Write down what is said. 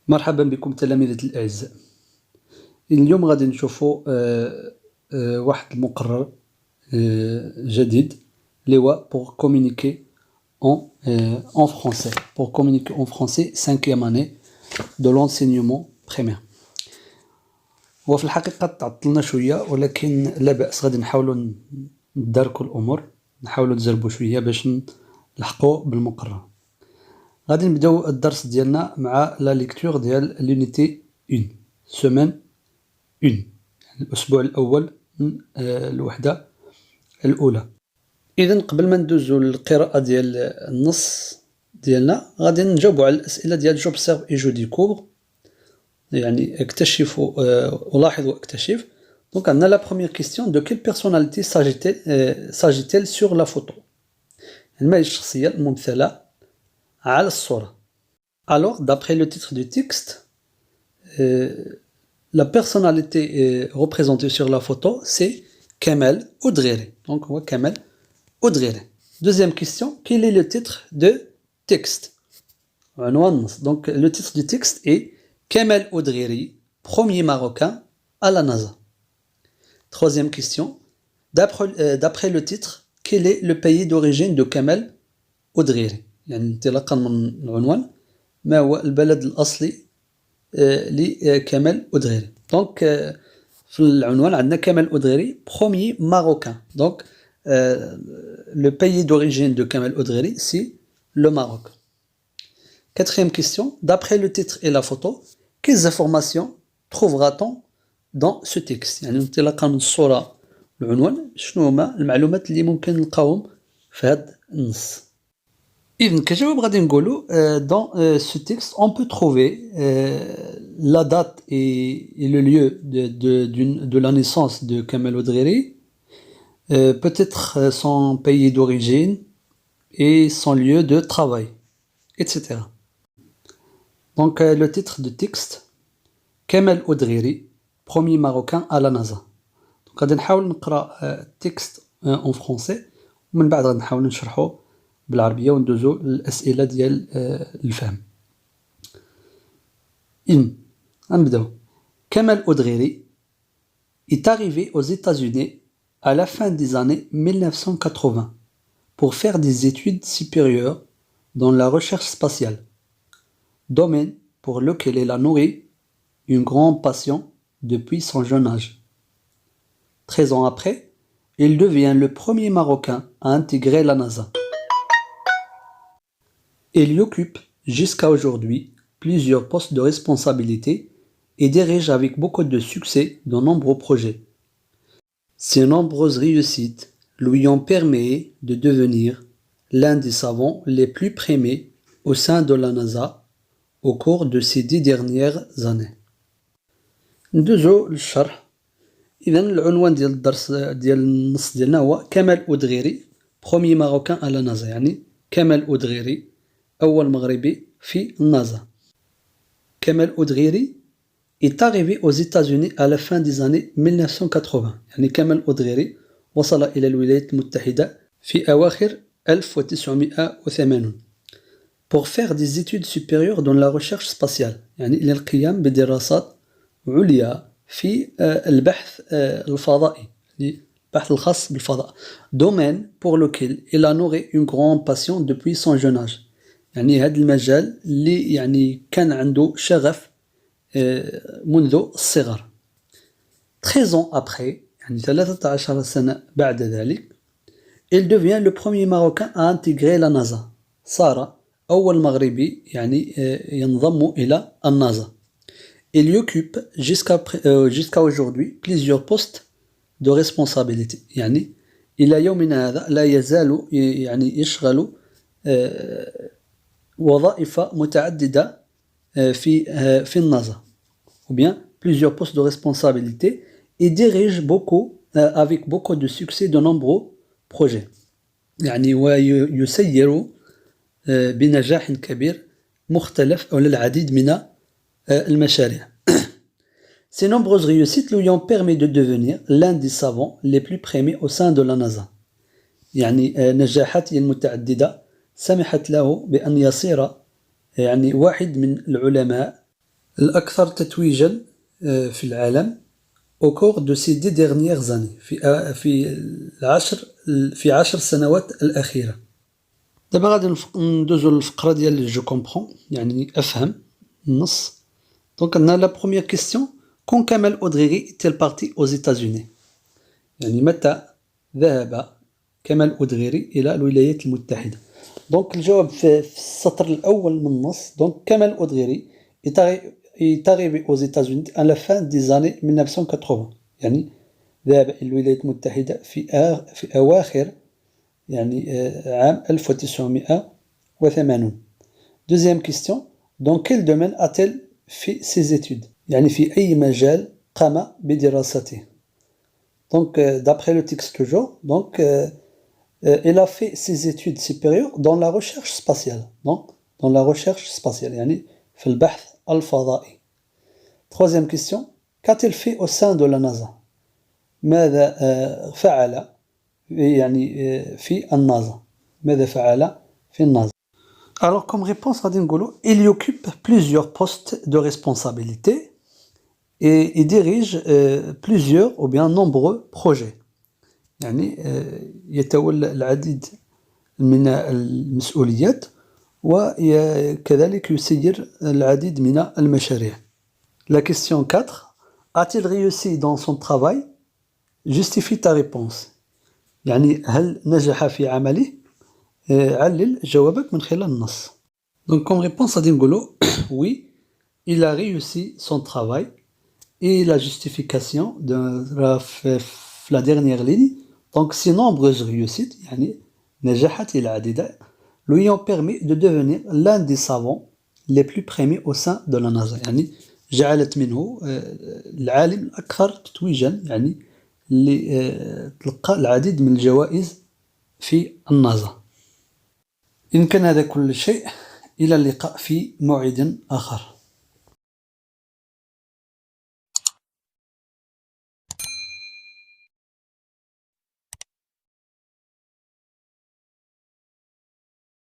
مرحبا بكم تلاميذي الأعزاء. اليوم غادي نشوفوا واحد المقرر جديد اللي هو pour communiquer en français, pour communiquer en français 5e année de l'enseignement primaire. هو في الحقيقة تعطلنا شوية ولكن لا بأس، غادي نحاولوا نداركوا الأمور، نحاولوا نتجربوا شوية باش نلحقوا بالمقرر. غادي نبداو الدرس ديالنا مع لا ليكتور ديال لونيتي 1 سومان 1 الأسبوع الأول من الوحدة الأولى. إذن قبل ما ندوزو للقراءة ديال النص ديالنا غادي نجاوبوا على الأسئلة ديال j'observe et je découvre، يعني اكتشف ألاحظ واكتشف. دونك عندنا لا بروميير كيستيون دو كيل بيرسوناليتي s'agit-elle sur la photo، يعني ما هي الشخصية الممثلة على الصورة. Alors d'après le titre du texte, la personnalité représentée sur la photo c'est Kamel Oudghiri. Donc on voit Kamel Oudghiri. Deuxième question, quel est le titre de texte? Donc le titre du texte est Kamel Oudghiri, premier Marocain à la NASA. Troisième question, d'après le titre, quel est le pays d'origine de Kamel Oudghiri؟ يعني انطلاقا من العنوان ما هو البلد الأصلي لكمال أودغيري. دونك في العنوان عندنا كمال أودغيري premier marocain. Donc le pays d'origine de Kamel Oudghiri c'est le Maroc. Quatrième question, d'après le titre et la photo, quelles informations trouvera-t-on dans ce texte؟ يعني انطلاقا من الصورة العنوان شنو هما المعلومات اللي ممكن نلقاوهم في هذا النص؟ إذن كجواب غادي نقولوا dans ce texte on peut trouver la date et le lieu de la naissance de Kamel Oudghiri, peut-être son pays d'origine et son lieu de travail, etc. Donc le titre du texte Kamel Oudghiri, premier Marocain à la NASA. Donc غادي نحاول نقرأ التكست en français ومن بعد غادي نحاول نشرحه بالعربية وندوزو للأسئلة ديال الفهم. نبداو. Kamel Oudghiri est arrivé aux États-Unis à la fin des années 1980 pour faire des études supérieures dans la recherche spatiale, domaine pour lequel il a nourri une grande passion depuis son jeune âge. 13 ans après, il devient le premier Marocain à intégrer la NASA. Il y occupe jusqu'à aujourd'hui plusieurs postes de responsabilité et dirige avec beaucoup de succès de nombreux projets. Ses nombreuses réussites lui ont permis de devenir l'un des savants les plus primés au sein de la NASA au cours de ces 10 dernières années. ندوزو للشرح. إذن العنوان ديال الدرس ديال النص ديالنا هو كمال أودغيري premier Marocain à la NASA، يعني كمال أودغيري أول مغربي في النازا. Kamel Oudghiri est arrivé aux États-Unis à la fin des années 1980. يعني كمال أودغيري وصل إلى الولايات المتحدة في أواخر 1980 pour faire des études supérieures dans la recherche spatiale، يعني إلى القيام بدراسات عليا في البحث الفضائي، البحث الخاص بالفضاء. domaine pour lequel il a nourri une grande passion depuis son jeune âge، يعني هذا المجال اللي يعني كان عنده شغف منذ الصغر. 13 ans après، يعني 13 سنة بعد ذلك، il devient le premier Marocain à intégrer la NASA، صار أول مغربي يعني ينضم إلى النازا. Il y occupe jusqu'à aujourd'hui plusieurs postes de responsabilité، يعني إلى يومنا هذا لا يزال يعني يشغل وظائف متعددة في النازا ou bien plusieurs postes de responsabilité et dirige avec beaucoup de succès de nombreux projets، يعني ويسير بنجاح كبير مختلف أو العديد من المشاريع. Ces nombreuses réussites lui ont permis de devenir l'un des savants les plus primés au sein de la NASA، يعني نجاحاته المتعددة سمحت له بأن يصير يعني واحد من العلماء الأكثر تتويجا في العالم au cours de ces 10 dernières années في 10 سنوات الأخيرة. دابا غادي ندوزو للفقرة ديال جو كومبخون يعني أفهم النص. دونك عندنا لا بروميير كيستيون كون كمال أودريري est-il parti aux États-Unis يعني متى ذهب كمال أودريري إلى الولايات المتحدة. دونك الجواب في السطر الأول من النص. دونك كمال أودريري est arrivé aux États-Unis à la fin des années 1980 يعني ذهب إلى الولايات المتحدة في أواخر يعني عام 1980. Deuxième question, dans quel domaine a-t-elle fait ses études يعني في أي مجال قام بدراسته. Donc d'après le texte toujours, donc elle a fait ses études supérieures dans la recherche spatiale. Donc dans la recherche spatiale يعني في البحث الفضائي. Troisième question, qu'a-t-elle fait au sein de la NASA ماذا فعل يعني في النازا ماذا فعل في النازا. Alors comme réponse غادي نقولوا il y occupe plusieurs postes de responsabilité et il dirige plusieurs ou bien nombreux projets يعني يتولى العديد من المسؤوليات وكذلك يسير العديد من المشاريع. La question 4, a-t-il réussi dans son travail? Justifie ta réponse. يعني هل نجح في عمله؟ علل جوابك من خلال النص. Donc comme réponse غادي نقولوا oui, il a réussi son travail et la justification de la dernière ligne. Donc ces nombreuses réussites يعني نجحت العديد lui ont permis de devenir l'un des savants les plus primés au sein de la NASA يعني جعلت منه العالم الأكثر تتويجا يعني اللي تلقى العديد من الجوائز في النازا. إن كان هذا كل شيء إلى اللقاء في موعد آخر.